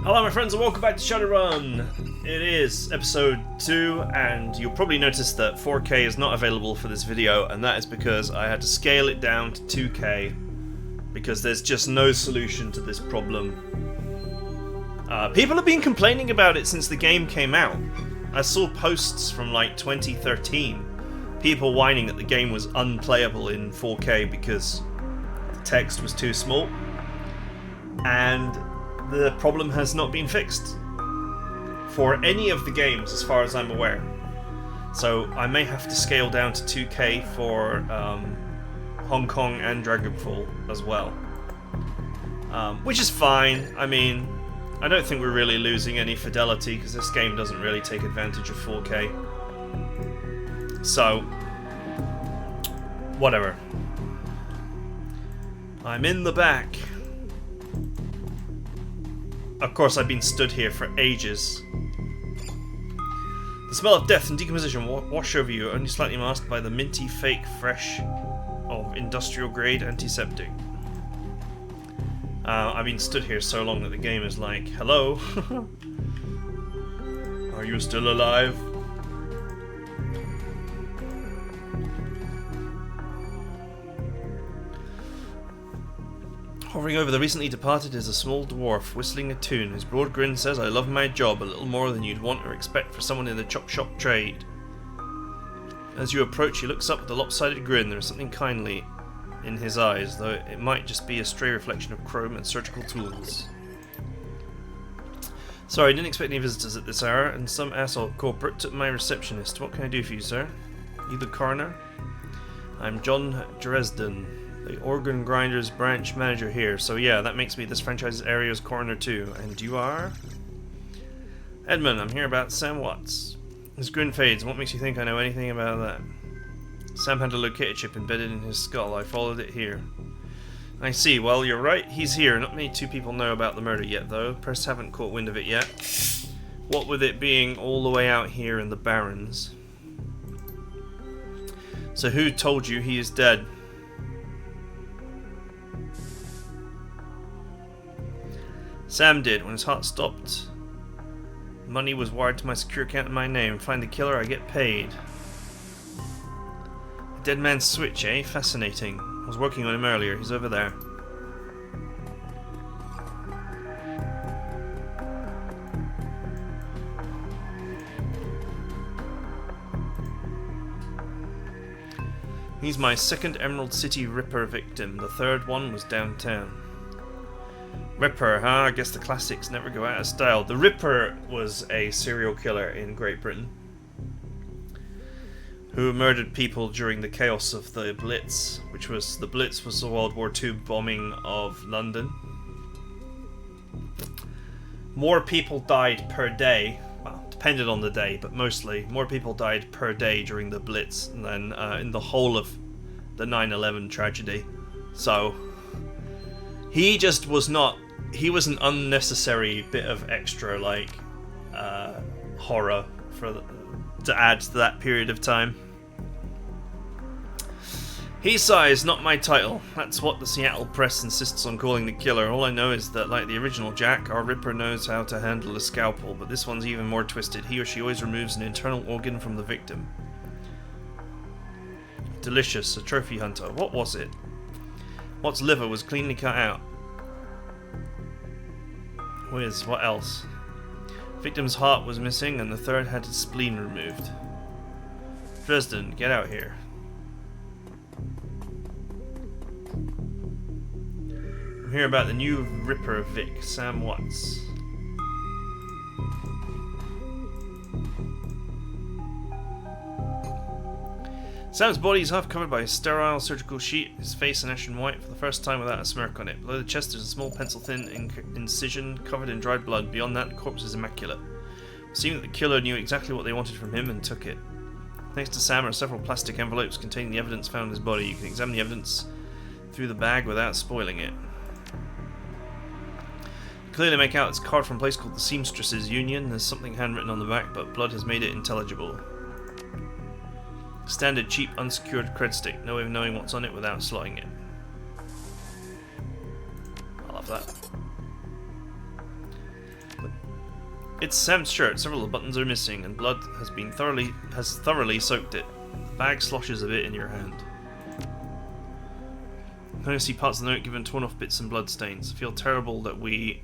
Hello my friends and welcome back to Shadowrun! It is episode 2 and you'll probably notice that 4K is not available for this video, and that is because I had to scale it down to 2K because there's just no solution to this problem. People have been complaining about it since the game came out. I saw posts from like 2013, people whining that the game was unplayable in 4K because the text was too small, and the problem has not been fixed for any of the games as far as I'm aware. So I may have to scale down to 2K for Hong Kong and Dragonfall as well. Which is fine. I mean, I don't think we're really losing any fidelity because this game doesn't really take advantage of 4K. So, whatever. I'm in the back. Of course, I've been stood here for ages. The smell of death and decomposition wash over you, only slightly masked by the minty, fake, fresh of industrial-grade antiseptic. I've been stood here so long that the game is like, hello? Are you still alive? Hovering over the recently departed is a small dwarf whistling a tune. His broad grin says, "I love my job," a little more than you'd want or expect for someone in the chop shop trade. As you approach, he looks up with a lopsided grin. There is something kindly in his eyes, though it might just be a stray reflection of chrome and surgical tools. Sorry, didn't expect any visitors at this hour, and some asshole corporate took my receptionist. What can I do for you, sir? You the coroner? I'm John Dresden, the organ grinders branch manager here. So yeah, that makes me this franchise's area's coroner too. And you are? Edmon, I'm here about Sam Watts. His grin fades. What makes you think I know anything about that? Sam had a locator chip embedded in his skull. I followed it here. I see. Well, you're right. He's here. Not many two people know about the murder yet, though. Press haven't caught wind of it yet. What with it being all the way out here in the Barrens. So who told you he is dead? Sam did. When his heart stopped, money was wired to my secure account in my name. Find the killer, I get paid. A dead man's switch, eh? Fascinating. I was working on him earlier. He's over there. He's my second Emerald City Ripper victim. The third one was downtown. Ripper, huh? I guess the classics never go out of style. The Ripper was a serial killer in Great Britain who murdered people during the chaos of the Blitz, the Blitz was the World War II bombing of London. More people died per day, well, depended on the day, but mostly more people died per day during the Blitz than in the whole of the 9/11 tragedy. So he just was not. He was an unnecessary bit of extra, like, horror to add to that period of time. He sighs, not my title. That's what the Seattle press insists on calling the killer. All I know is that, like the original Jack, our Ripper knows how to handle a scalpel, but this one's even more twisted. He or she always removes an internal organ from the victim. Delicious, a trophy hunter. What was it? Watts' liver was cleanly cut out. Whiz, what else? Victim's heart was missing and the third had his spleen removed. Dresden, get out here. I'm here about the new Ripper Vic, Sam Watts. Sam's body is half covered by a sterile surgical sheet, his face an ashen white for the first time without a smirk on it. Below the chest there's a small pencil-thin incision covered in dried blood. Beyond that, the corpse is immaculate. It seemed that the killer knew exactly what they wanted from him and took it. Next to Sam are several plastic envelopes containing the evidence found in his body. You can examine the evidence through the bag without spoiling it. You clearly make out it's a card from a place called the Seamstresses Union. There's something handwritten on the back, but blood has made it intelligible. Standard cheap unsecured cred stick. No way of knowing what's on it without slotting it. I love that. It's Sam's shirt. Several of the buttons are missing, and blood has thoroughly soaked it. The bag sloshes a bit in your hand. I can see parts of the note given torn off bits and blood stains. I feel terrible that we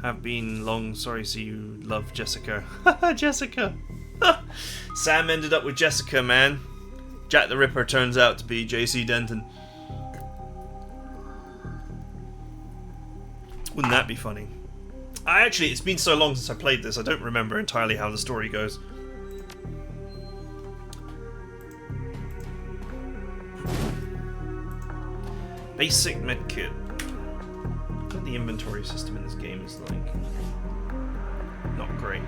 have been long sorry to see you love Jessica. Jessica! Sam ended up with Jessica, man. Jack the Ripper turns out to be J.C. Denton. Wouldn't that be funny? It's been so long since I played this, I don't remember entirely how the story goes. Basic medkit. I think the inventory system in this game is like not great.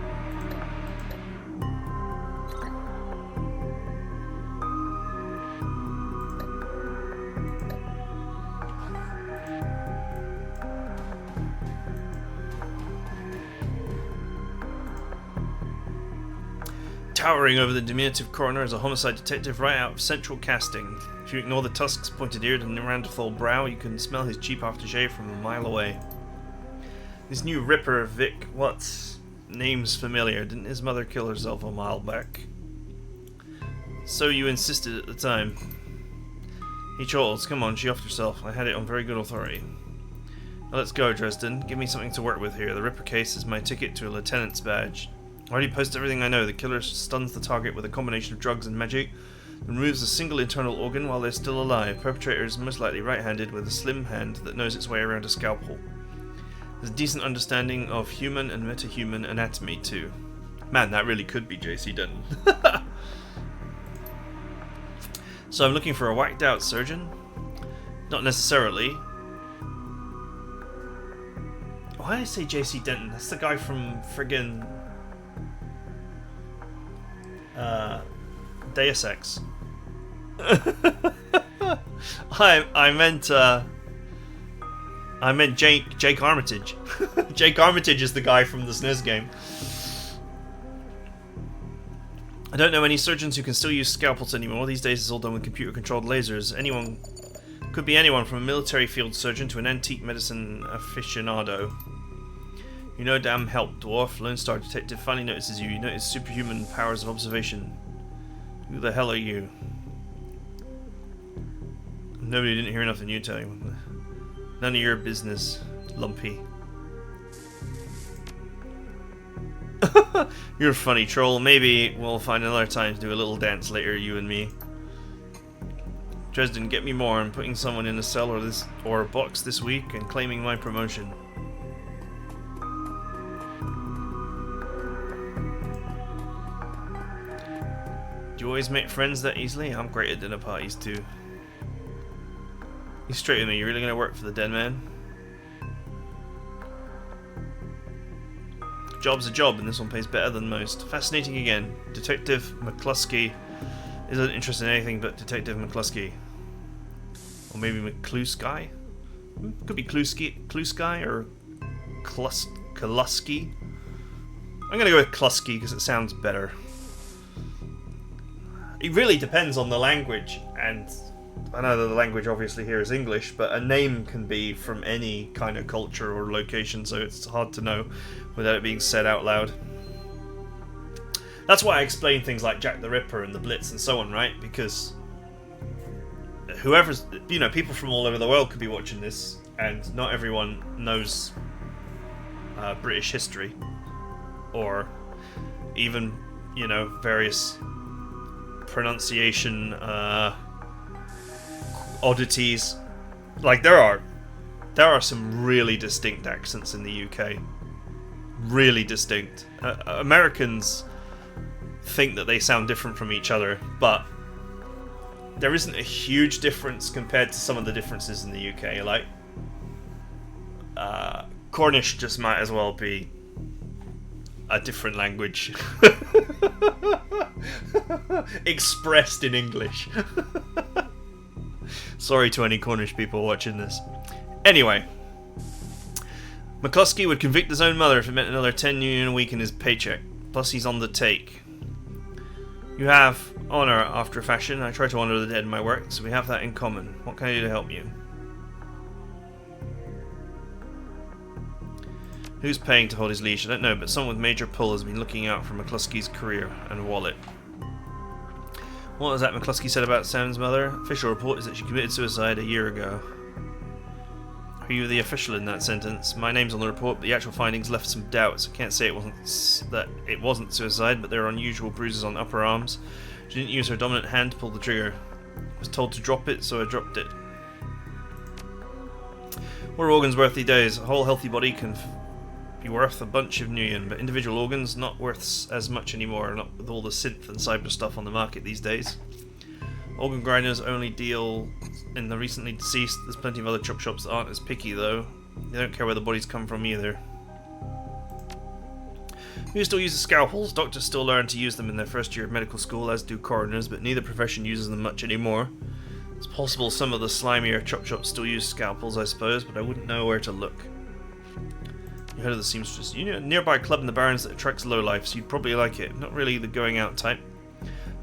Towering over the diminutive coroner is a homicide detective right out of central casting. If you ignore the tusks, pointed eared, and Neanderthal brow, you can smell his cheap aftershave from a mile away. This new Ripper, Vic, what's name's familiar. Didn't his mother kill herself a while back? So you insisted at the time. He chortles, come on, she offed herself. I had it on very good authority. Now let's go, Dresden. Give me something to work with here. The Ripper case is my ticket to a lieutenant's badge. I already posted everything I know. The killer stuns the target with a combination of drugs and magic, and removes a single internal organ while they're still alive. Perpetrator is most likely right-handed with a slim hand that knows its way around a scalpel. There's a decent understanding of human and metahuman anatomy too. Man, that really could be J.C. Denton. So I'm looking for a whacked-out surgeon? Not necessarily. Why did I say J.C. Denton? That's the guy from friggin' Deus Ex. I meant Jake Armitage. Jake Armitage is the guy from the SNES game. I don't know any surgeons who can still use scalpels anymore. These days it's all done with computer-controlled lasers. Anyone could be anyone from a military field surgeon to an antique medicine aficionado. You no damn help, dwarf. Lone Star Detective finally notices you. You notice superhuman powers of observation. Who the hell are you? Nobody didn't hear nothing you tell you. None of your business, lumpy. You're a funny troll. Maybe we'll find another time to do a little dance later, you and me. Dresden, get me more. I'm putting someone in a cell or a box this week and claiming my promotion. Do you always make friends that easily? I'm great at dinner parties too. You straight with me, you really gonna work for the dead man? Job's a job, and this one pays better than most. Fascinating again. Detective McCluskey isn't interested in anything but Detective McCluskey. Or maybe McCluskey? Could be Kluski or Kluski. I'm gonna go with Klusky because it sounds better. It really depends on the language, and I know that the language obviously here is English, but a name can be from any kind of culture or location, so it's hard to know without it being said out loud. That's why I explain things like Jack the Ripper and the Blitz and so on, right? Because whoever's, people from all over the world could be watching this, and not everyone knows British history, or even, various pronunciation oddities. Like there are some really distinct accents in the UK. Really distinct. Americans think that they sound different from each other, but there isn't a huge difference compared to some of the differences in the UK. Like Cornish just might as well be a different language expressed in English. Sorry to any Cornish people watching this. Anyway, McCluskey would convict his own mother if it meant another 10 union a week in his paycheck. Plus he's on the take. You have honour after a fashion. I try to honour the dead in my work, so we have that in common. What can I do to help you? Who's paying to hold his leash? I don't know, but someone with major pull has been looking out for McCluskey's career and wallet. What was that McCluskey said about Sam's mother? Official report is that she committed suicide a year ago. Are you the official in that sentence? My name's on the report, but the actual findings left some doubts. I can't say it wasn't suicide, but there are unusual bruises on upper arms. She didn't use her dominant hand to pull the trigger. I was told to drop it, so I dropped it. What are organs worth these days? A whole healthy body can be worth a bunch of Nuyen, but individual organs not worth as much anymore, not with all the synth and cyber stuff on the market these days. Organ grinders only deal in the recently deceased. There's plenty of other chop shops that aren't as picky though. They don't care where the bodies come from either. Who still uses scalpels? Doctors still learn to use them in their first year of medical school, as do coroners, but neither profession uses them much anymore. It's possible some of the slimier chop shops still use scalpels, I suppose, but I wouldn't know where to look. You heard of the seamstress? You know, a nearby club in the Barrens that attracts lowlifes. You'd probably like it. Not really the going out type.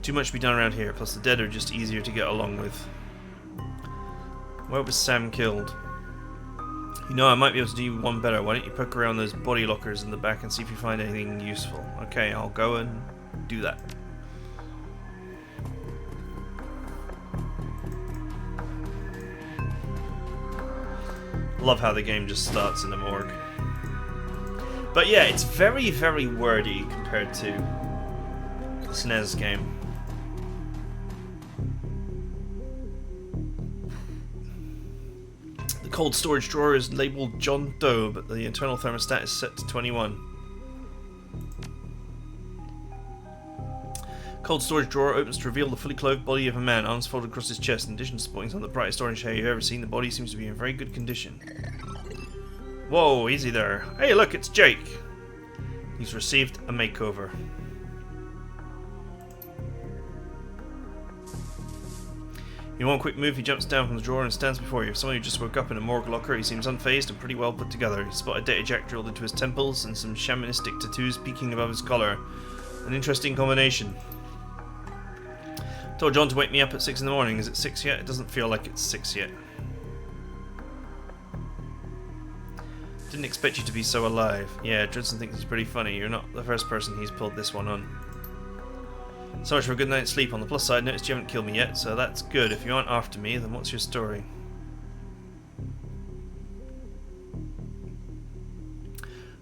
Too much to be done around here, plus the dead are just easier to get along with. Where was Sam killed? You know, I might be able to do one better. Why don't you poke around those body lockers in the back and see if you find anything useful? Okay, I'll go and do that. Love how the game just starts in the morgue. But yeah, it's very, very wordy compared to the SNES game. The cold storage drawer is labelled John Doe, but the internal thermostat is set to 21. Cold storage drawer opens to reveal the fully clothed body of a man, arms folded across his chest. In addition to sporting some of the brightest orange hair you've ever seen, the body seems to be in very good condition. Whoa, easy there. Hey look, it's Jake. He's received a makeover. In one quick move, he jumps down from the drawer and stands before you. Someone who just woke up in a morgue locker. He seems unfazed and pretty well put together. He spotted data jack drilled into his temples and some shamanistic tattoos peeking above his collar. An interesting combination. Told John to wake me up at 6 in the morning. Is it 6 yet? It doesn't feel like it's 6 yet. Didn't expect you to be so alive. Yeah, Judson thinks he's pretty funny. You're not the first person he's pulled this one on. So much for a good night's sleep. On the plus side, noticed you haven't killed me yet, so that's good. If you aren't after me, then what's your story?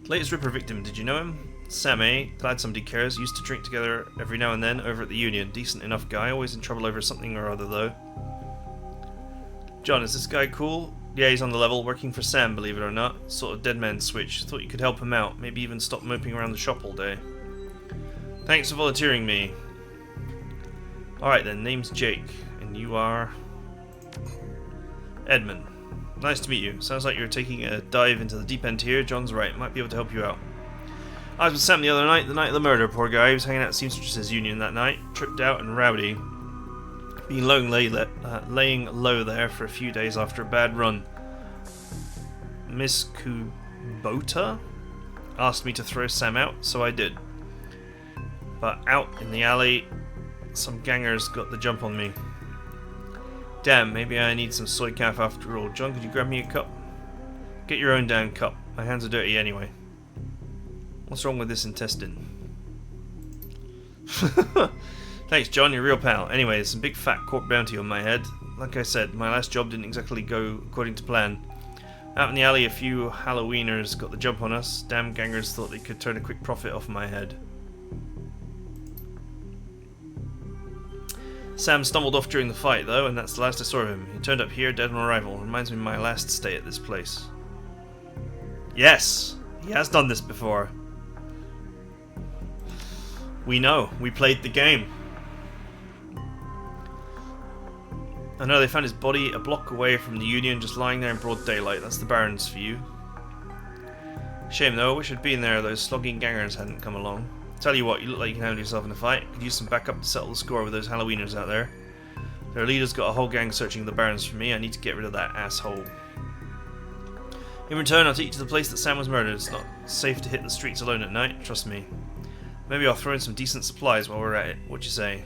The latest Ripper victim, did you know him? Sam, eh? Glad somebody cares. Used to drink together every now and then over at the Union. Decent enough guy, always in trouble over something or other though. John, is this guy cool? Yeah, he's on the level, working for Sam, believe it or not. Sort of dead man switch. Thought you could help him out. Maybe even stop moping around the shop all day. Thanks for volunteering me. Alright then, name's Jake, and you are... Edmon. Nice to meet you. Sounds like you're taking a dive into the deep end here. John's right, might be able to help you out. I was with Sam the other night, the night of the murder, poor guy. He was hanging out at Seamstress's Union that night, tripped out and rowdy. Been laying low there for a few days after a bad run. Miss Kubota asked me to throw Sam out, so I did. But out in the alley, some gangers got the jump on me. Damn, maybe I need some soy calf after all. John, could you grab me a cup? Get your own damn cup. My hands are dirty anyway. What's wrong with this intestine? Thanks, John, you're a real pal. Anyway, there's some big fat corp bounty on my head. Like I said, my last job didn't exactly go according to plan. Out in the alley, a few Halloweeners got the jump on us. Damn gangers thought they could turn a quick profit off my head. Sam stumbled off during the fight, though, and that's the last I saw of him. He turned up here, dead on arrival. Reminds me of my last stay at this place. Yes! He has done this before. We know. We played the game. I know they found his body a block away from the Union, just lying there in broad daylight. That's the Barrens for you. Shame though, wish I'd been there. Those slogging gangers hadn't come along. Tell you what, you look like you can handle yourself in a fight. Could use some backup to settle the score with those Halloweeners out there. Their leader's got a whole gang searching the Barrens for me. I need to get rid of that asshole. In return, I'll take you to the place that Sam was murdered. It's not safe to hit the streets alone at night, trust me. Maybe I'll throw in some decent supplies while we're at it. What you say?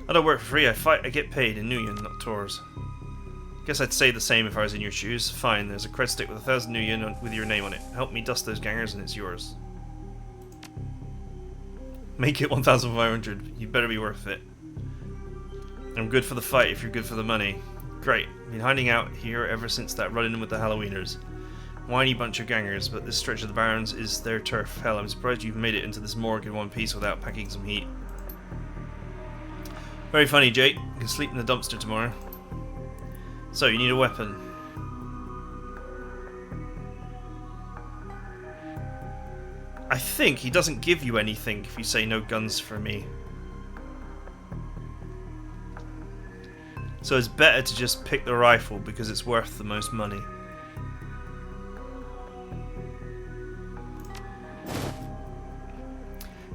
I don't work for free. I fight, I get paid in Nuyen, not tours. Guess I'd say the same if I was in your shoes. Fine, there's a cred stick with 1,000 new yen with your name on it. Help me dust those gangers and it's yours. Make it 1,500. You better be worth it. I'm good for the fight if you're good for the money. Great. Been hiding out here ever since that run-in with the Halloweeners. Whiny bunch of gangers, but this stretch of the Barrens is their turf. Hell, I'm surprised you've made it into this morgue in one piece without packing some heat. Very funny, Jake. You can sleep in the dumpster tomorrow. So, you need a weapon. I think he doesn't give you anything if you say no guns for me. So it's better to just pick the rifle because it's worth the most money.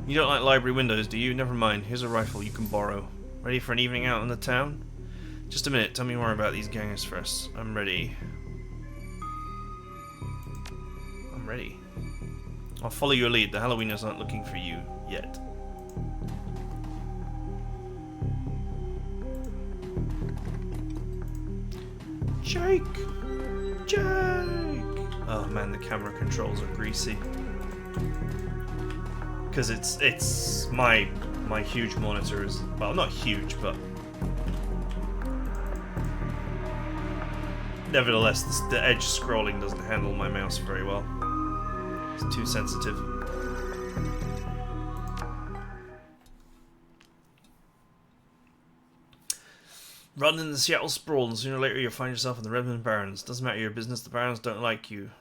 You don't like library windows, do you? Never mind. Here's a rifle you can borrow. Ready for an evening out in the town? Just a minute. Tell me more about these gangers first. I'm ready. I'm ready. I'll follow your lead. The Halloweeners aren't looking for you yet. Jake! Jake! Oh man, the camera controls are greasy. Because it's my huge monitor is, well, not huge, but nevertheless the edge scrolling doesn't handle my mouse very well. It's too sensitive. Run in the Seattle sprawl, and sooner or later you'll find yourself in the Redmond Barrens. Doesn't matter your business, the Barrens don't like you.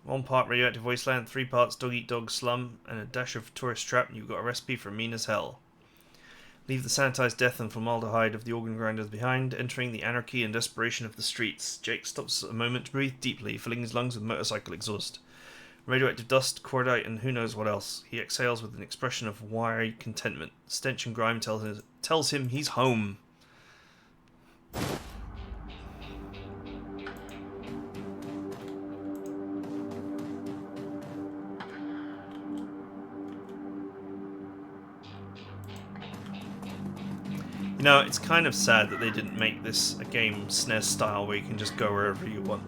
1 part radioactive wasteland, 3 parts dog-eat-dog slum, and a dash of tourist trap, and you've got a recipe for mean as hell. Leave the sanitized death and formaldehyde of the organ grinders behind, entering the anarchy and desperation of the streets. Jake stops a moment to breathe deeply, filling his lungs with motorcycle exhaust. Radioactive dust, cordite, and who knows what else. He exhales with an expression of wiry contentment. Stench and grime tells him he's home. You know, it's kind of sad that they didn't make this a game SNES style where you can just go wherever you want.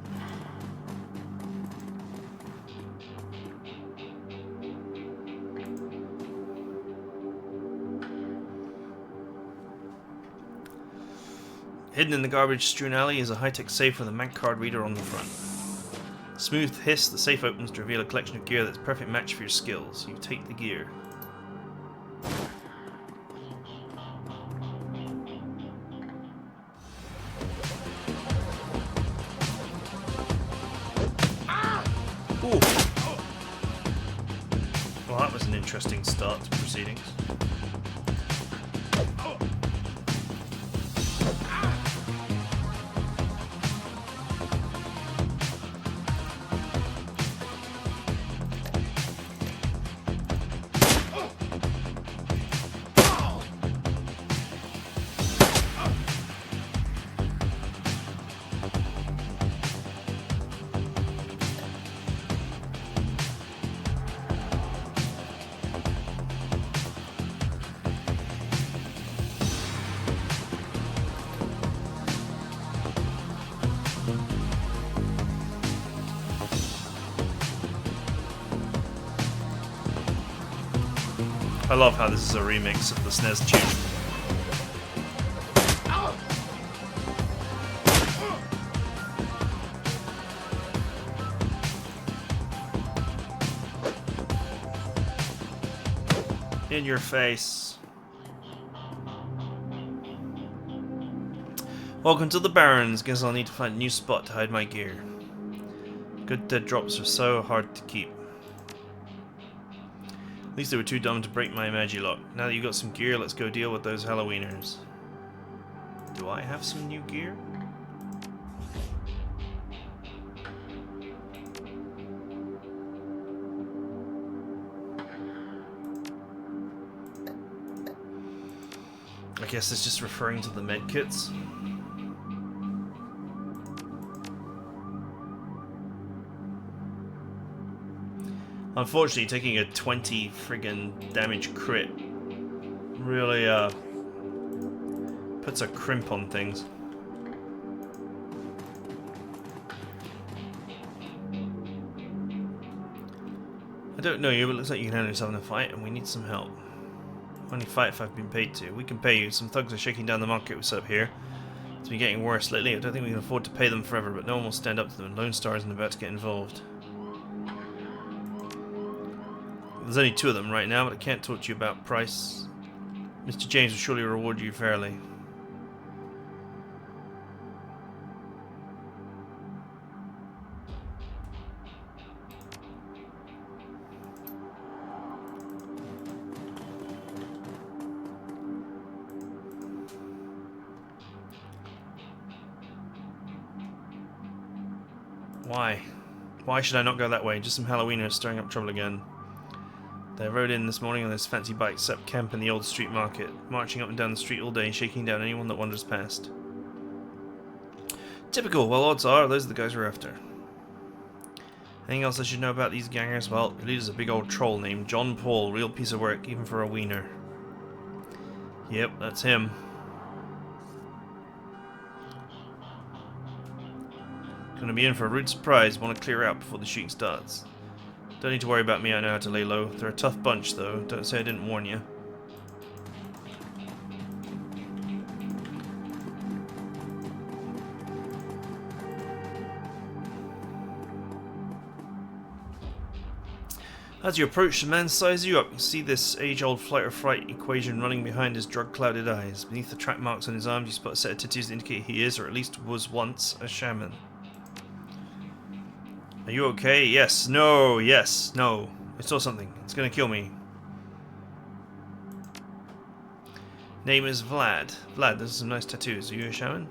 Hidden in the garbage-strewn alley is a high-tech safe with a mag card reader on the front. Smooth hiss, the safe opens to reveal a collection of gear that's a perfect match for your skills. You take the gear. Ooh. Well, that was an interesting start to proceedings. I love how this is a remix of the SNES tune. In your face. Welcome to the Barrens. Guess I'll need to find a new spot to hide my gear. Good dead drops are so hard to keep. At least they were too dumb to break my Magilock. Now that you've got some gear, let's go deal with those Halloweeners. Do I have some new gear? I guess it's just referring to the medkits. Unfortunately, taking a 20 friggin' damage crit really puts a crimp on things. don't know you, but it looks like you can handle yourself in a fight, and we need some help. Only fight if I've been paid to. We can pay you. Some thugs are shaking down the market we set up here. It's been getting worse lately. I don't think we can afford to pay them forever, but no one will stand up to them. Lone Star isn't about to get involved. There's only 2 of them right now, but I can't talk to you about price. Mr. James will surely reward you fairly. Why? Why should I not go that way? Just some Halloweeners stirring up trouble again. They rode in this morning on this fancy bike, set up camp in the old street market, marching up and down the street all day, shaking down anyone that wanders past. Typical. Well, odds are those are the guys we're after. Anything else I should know about these gangers? Well, the leader's a big old troll named John Paul. Real piece of work, even for a wiener. Yep, that's him. Gonna be in for a rude surprise. Want to clear out before the shooting starts. Don't need to worry about me, I know how to lay low. They're a tough bunch though, don't say I didn't warn you. As you approach, the man sizes you up. You see this age-old flight or fright equation running behind his drug-clouded eyes. Beneath the track marks on his arms, you spot a set of tattoos that indicate he is, or at least was once, a shaman. Are you okay? Yes. No. Yes. No. I saw something. It's gonna kill me. Name is Vlad. Vlad, those are some nice tattoos. Are you a shaman?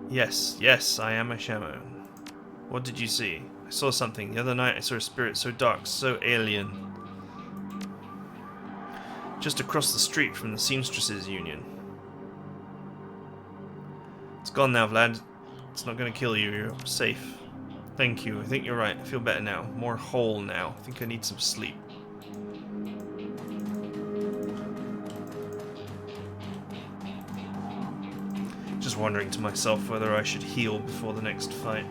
Yes. Yes, I am a shaman. What did you see? I saw something. The other night I saw a spirit so dark, so alien. Just across the street from the Seamstresses Union. It's gone now, Vlad. It's not gonna kill you. You're safe. Thank you. I think you're right. I feel better now. More whole now. I think I need some sleep. Just wondering to myself whether I should heal before the next fight.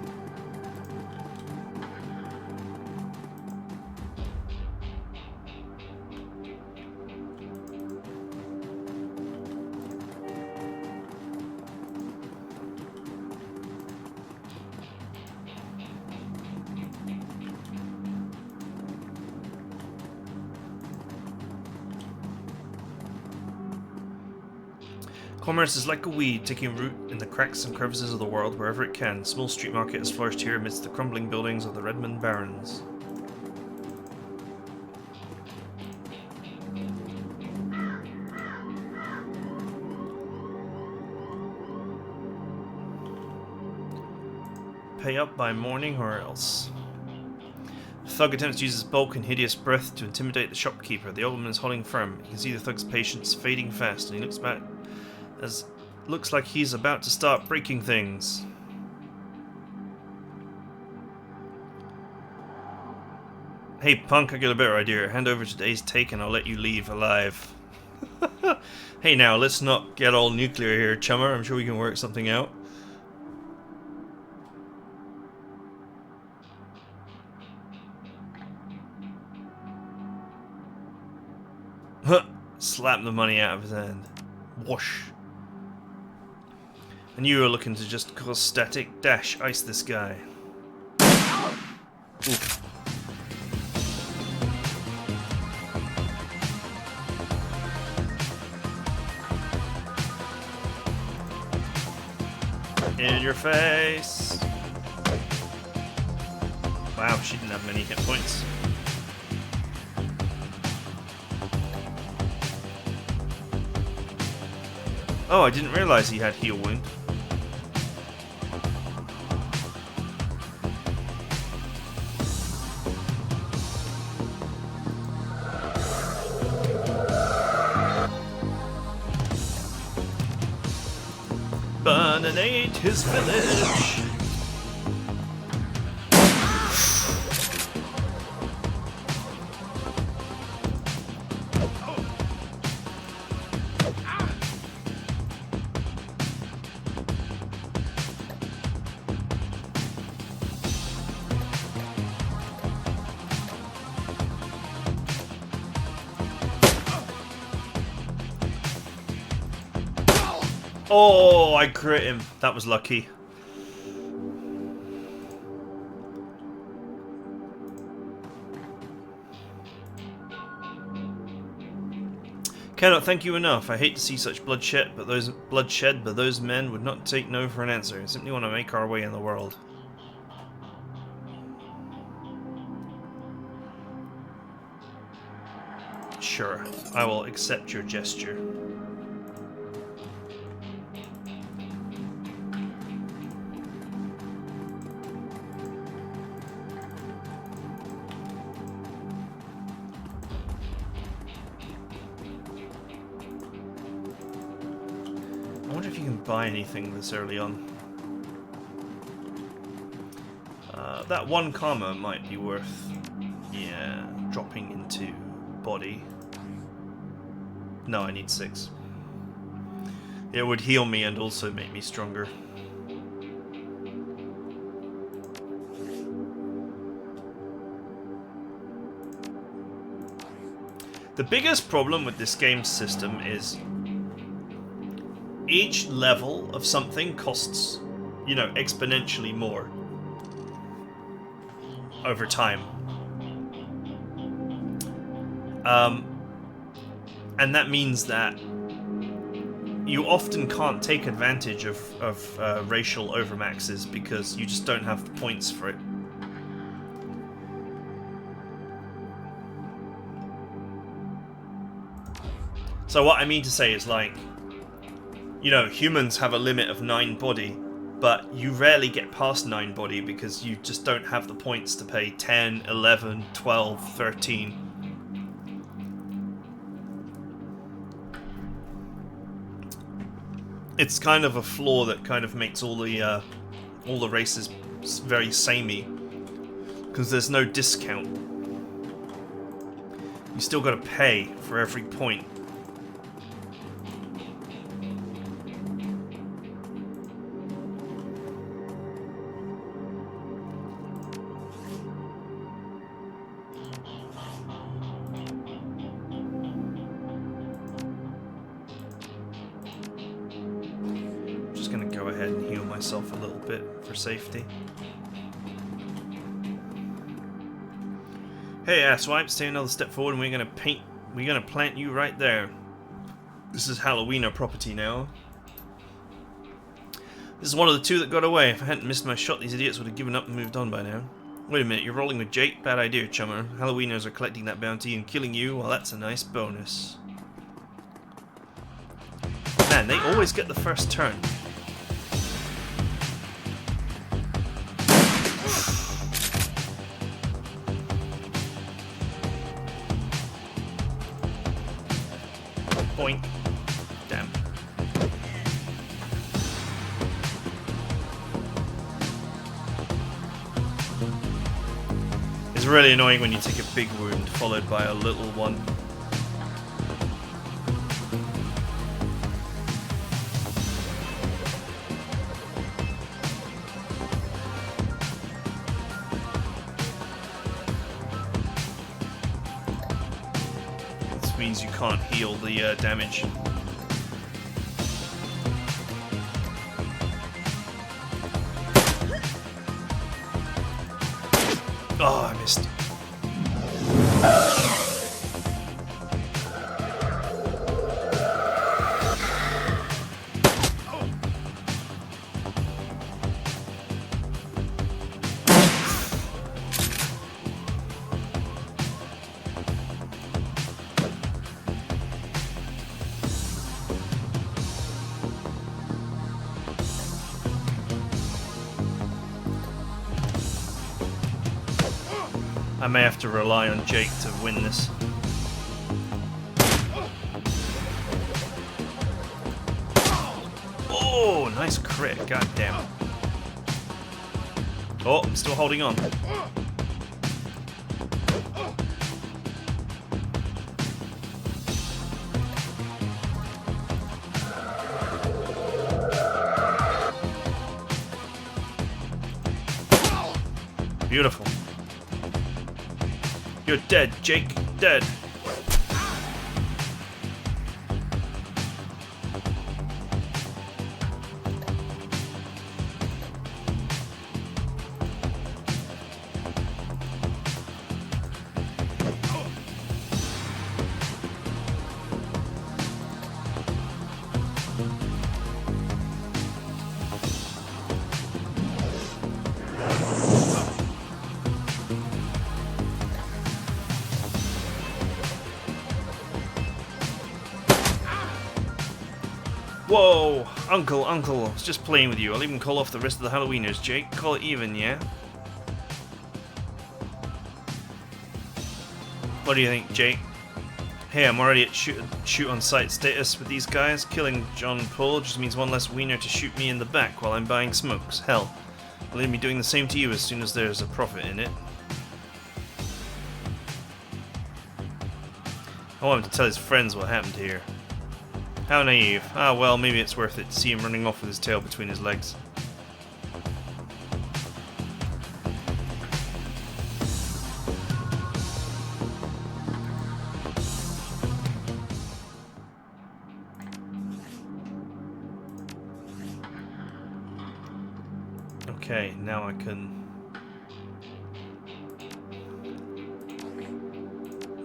Commerce is like a weed, taking root in the cracks and crevices of the world wherever it can. Small street market has flourished here amidst the crumbling buildings of the Redmond Barrens. Pay up by morning or else. The thug attempts to use his bulk and hideous breath to intimidate the shopkeeper. The old woman is holding firm. You can see the thug's patience fading fast, and he looks back as looks like he's about to start breaking things. Hey punk, I got a better idea. Hand over today's take and I'll let you leave alive. Hey now, let's not get all nuclear here, chummer. I'm sure we can work something out. Huh! Slap the money out of his hand. Whoosh. And you are looking to just cause static. Dash, ice this guy. Oof. In your face. Wow, she didn't have many hit points. Oh, I didn't realize he had heal wound. Burninate his village. Oh, I crit him. That was lucky. Cannot thank you enough. I hate to see such bloodshed, but those men would not take no for an answer. I simply want to make our way in the world. Sure, I will accept your gesture. I wonder if you can buy anything this early on. That one karma might be worth, yeah, dropping into body. No, I need 6. It would heal me and also make me stronger. The biggest problem with this game system is each level of something costs, you know, exponentially more over time. And that means that you often can't take advantage of racial overmaxes because you just don't have the points for it. So what I mean to say is, like, you know, humans have a limit of 9 body, but you rarely get past 9 body because you just don't have the points to pay 10, 11, 12, 13. It's kind of a flaw that kind of makes all the races very samey, because there's no discount. You still got to pay for every point. Myself a little bit for safety. Hey, asswipe, stay another step forward, and we're gonna plant you right there. This is Halloweener property now. This is one of the 2 that got away. If I hadn't missed my shot, these idiots would have given up and moved on by now. Wait a minute, you're rolling with Jake? Bad idea, chummer. Halloweeners are collecting that bounty and killing you. Well, that's a nice bonus. Man, they always get the first turn. Boink. Damn. It's really annoying when you take a big wound followed by a little one. Means you can't heal the damage. Oh, I missed. I may have to rely on Jake to win this. Oh, nice crit, god damn it. Oh, I'm still holding on. Beautiful. You're dead, Jake. Dead. Whoa! Uncle, I was just playing with you. I'll even call off the rest of the Halloweeners, Jake. Call it even, yeah? What do you think, Jake? Hey, I'm already at shoot on sight status with these guys. Killing John Paul just means one less wiener to shoot me in the back while I'm buying smokes. Hell, I'll be doing the same to you as soon as there's a profit in it. I want him to tell his friends what happened here. How naive. Ah, well, maybe it's worth it to see him running off with his tail between his legs. Okay, now I can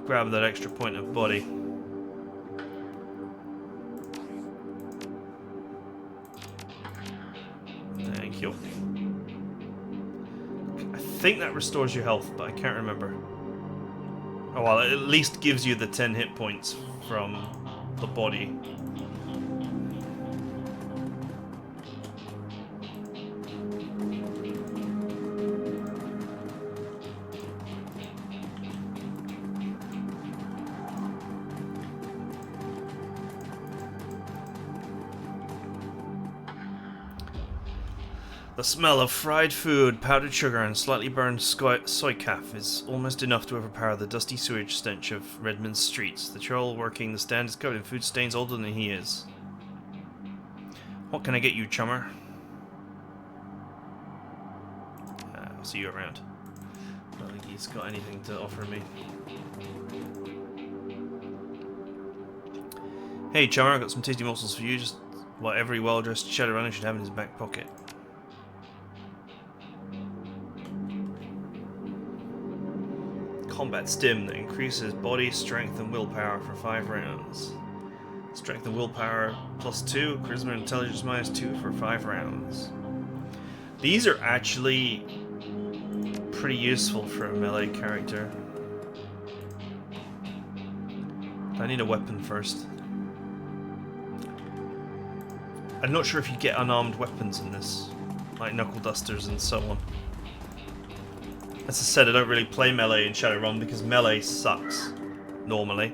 grab that extra point of body. Thank you. I think that restores your health, but I can't remember. Oh well, it at least gives you the 10 hit points from the body. The smell of fried food, powdered sugar, and slightly burned soy calf is almost enough to overpower the dusty sewage stench of Redmond's streets. The troll working the stand is covered in food stains older than he is. What can I get you, chummer? I'll see you around. I don't think he's got anything to offer me. Hey, chummer, I've got some tasty morsels for you, just what every well-dressed Shadowrunner should have in his back pocket. Combat stim that increases body strength and willpower for 5 rounds. Strength and willpower +2, charisma and intelligence -2 for 5 rounds. These are actually pretty useful for a melee character. I need a weapon first. I'm not sure if you get unarmed weapons in this, like knuckle dusters and so on. As I said, I don't really play melee in Shadowrun because melee sucks, normally.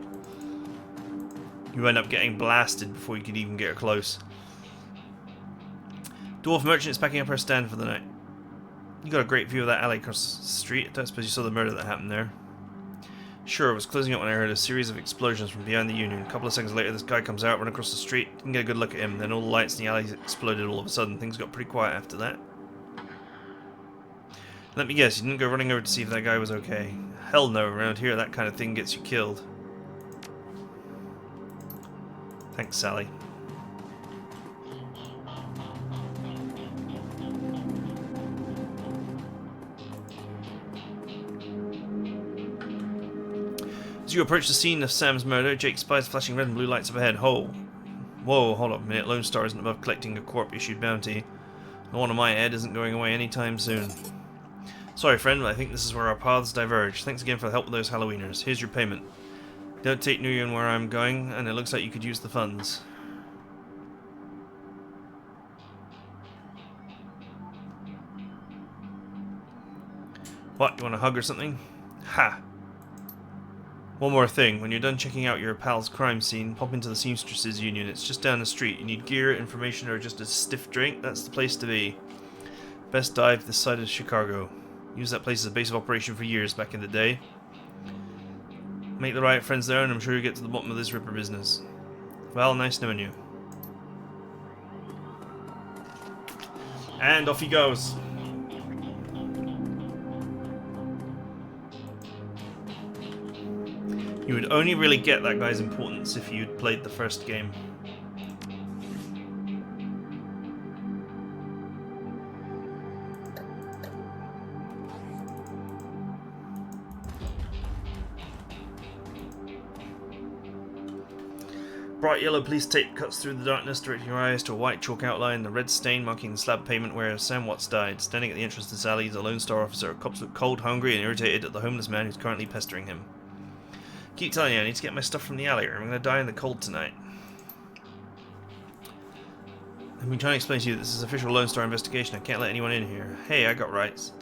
You end up getting blasted before you can even get close. Dwarf merchant is packing up her stand for the night. You got a great view of that alley across the street. I don't suppose you saw the murder that happened there. Sure, I was closing up when I heard a series of explosions from behind the Union. A couple of seconds later, this guy comes out, run across the street. Didn't get a good look at him. Then all the lights in the alley exploded all of a sudden. Things got pretty quiet after that. Let me guess, you didn't go running over to see if that guy was okay. Hell no, around here that kind of thing gets you killed. Thanks, Sally. As you approach the scene of Sam's murder, Jake spies flashing red and blue lights up ahead. Whoa, hold up a minute. Lone Star isn't above collecting a corp-issued bounty. The one on my head isn't going away anytime soon. Sorry, friend, but I think this is where our paths diverge. Thanks again for the help with those Halloweeners. Here's your payment. Don't take Nguyen where I'm going, and it looks like you could use the funds. What, you want a hug or something? Ha! One more thing, when you're done checking out your pal's crime scene, pop into the Seamstresses Union. It's just down the street. You need gear, information, or just a stiff drink? That's the place to be. Best dive this side of Chicago. Used that place as a base of operation for years back in the day. Make the right friends there and I'm sure you'll get to the bottom of this Ripper business. Well, nice knowing you. And off he goes. You would only really get that guy's importance if you'd played the first game. Bright yellow police tape cuts through the darkness, directing your eyes to a white chalk outline, the red stain marking the slab pavement where Sam Watts died. Standing at the entrance to this alley is a Lone Star officer. Cops look cold, hungry, and irritated at the homeless man who's currently pestering him. Keep telling you, I need to get my stuff from the alley or I'm going to die in the cold tonight. I've been trying to explain to you that this is official Lone Star investigation. I can't let anyone in here. Hey, I got rights.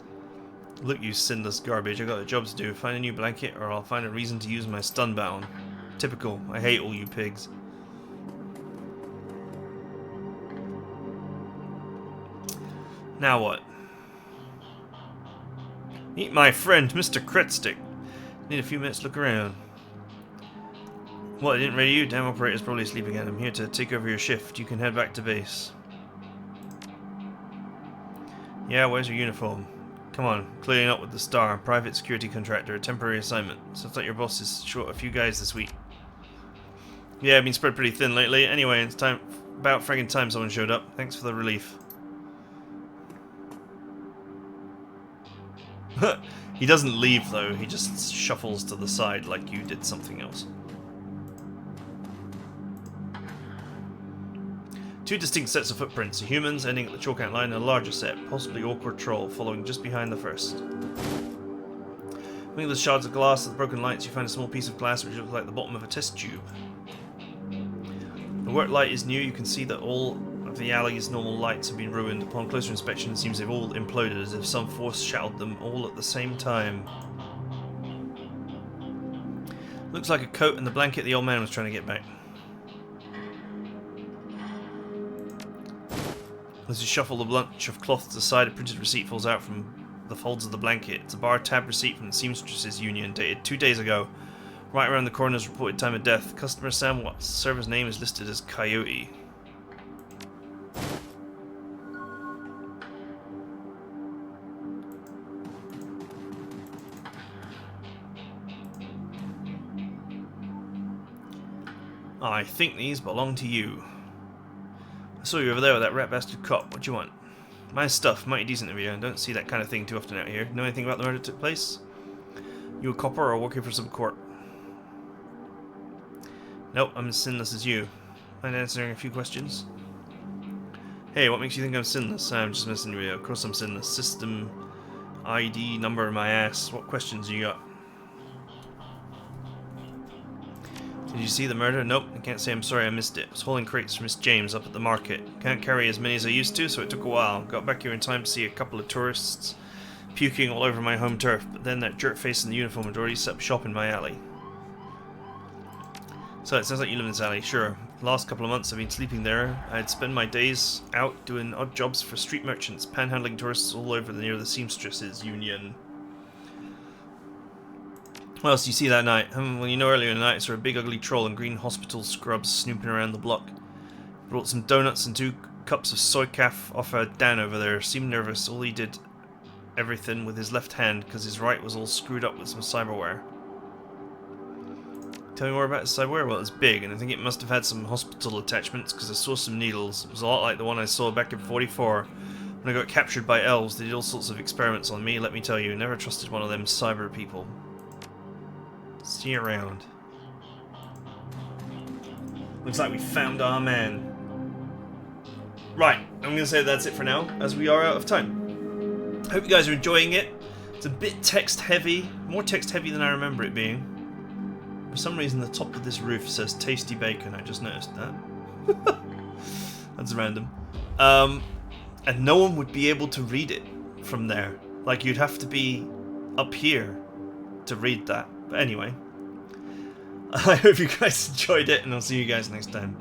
Look, you sinless garbage. I got a job to do. Find a new blanket, or I'll find a reason to use my stun bound. Typical. I hate all you pigs. Now what? Meet my friend, Mr. Critstick. Need a few minutes to look around. What, I didn't radio you? Damn, operator's probably asleep again. I'm here to take over your shift. You can head back to base. Yeah, where's your uniform? Come on, clearing up with the Star. Private security contractor, a temporary assignment. Sounds like your boss is short a few guys this week. Yeah, I've been spread pretty thin lately. Anyway, it's time. About friggin' time someone showed up. Thanks for the relief. He doesn't leave though, he just shuffles to the side like you did something else. Two distinct sets of footprints, humans ending at the chalk outline, and a larger set, possibly awkward troll, following just behind the first. Looking at the shards of glass and the broken lights, you find a small piece of glass which looks like the bottom of a test tube. The work light is new. You can see that all of the alley's normal lights have been ruined. Upon closer inspection, it seems they've all imploded, as if some force shattered them all at the same time. Looks like a coat and the blanket the old man was trying to get back. As you shuffle the bunch of cloth to the side, a printed receipt falls out from the folds of the blanket. It's a bar tab receipt from the Seamstresses Union, dated 2 days ago, right around the coroner's reported time of death. Customer Sam Watts, server's name is listed as Coyote. I think these belong to you. I saw you over there with that rat bastard cop. What do you want? My stuff. Mighty decent of you. I don't see that kind of thing too often out here. Know anything about the murder that took place? You a copper or working for some court? Nope, I'm as sinless as you. Mind answering a few questions? Hey, what makes you think I'm sinless? I'm just messing with you. Of course I'm sinless. System ID number in my ass. What questions you got? Did you see the murder? Nope, I can't say I'm sorry I missed it. I was hauling crates for Miss James up at the market. Can't carry as many as I used to, so it took a while. Got back here in time to see a couple of tourists puking all over my home turf, but then that jerk face in the uniform had already set up shop in my alley. So it sounds like you live in this alley. Sure. The last couple of months I've been sleeping there. I'd spend my days out doing odd jobs for street merchants, panhandling tourists all over near the Seamstresses Union. What else do you see that night? Well, you know, earlier in the night I saw a big ugly troll in green hospital scrubs snooping around the block. Brought some donuts and 2 cups of soy calf off a Dan over there. Seemed nervous. All he did everything with his left hand because his right was all screwed up with some cyberware. Tell me more about his cyberware? Well, it's big, and I think it must have had some hospital attachments because I saw some needles. It was a lot like the one I saw back in 44. When I got captured by elves, they did all sorts of experiments on me, let me tell you. Never trusted one of them cyber people. See you around. Looks like we found our man. Right, I'm going to say that's it for now, as we are out of time. Hope you guys are enjoying it. It's a bit text heavy, more text heavy than I remember it being. For some reason the top of this roof says tasty bacon, I just noticed that. That's random. And no one would be able to read it from there. Like, you'd have to be up here to read that. But anyway, I hope you guys enjoyed it, and I'll see you guys next time.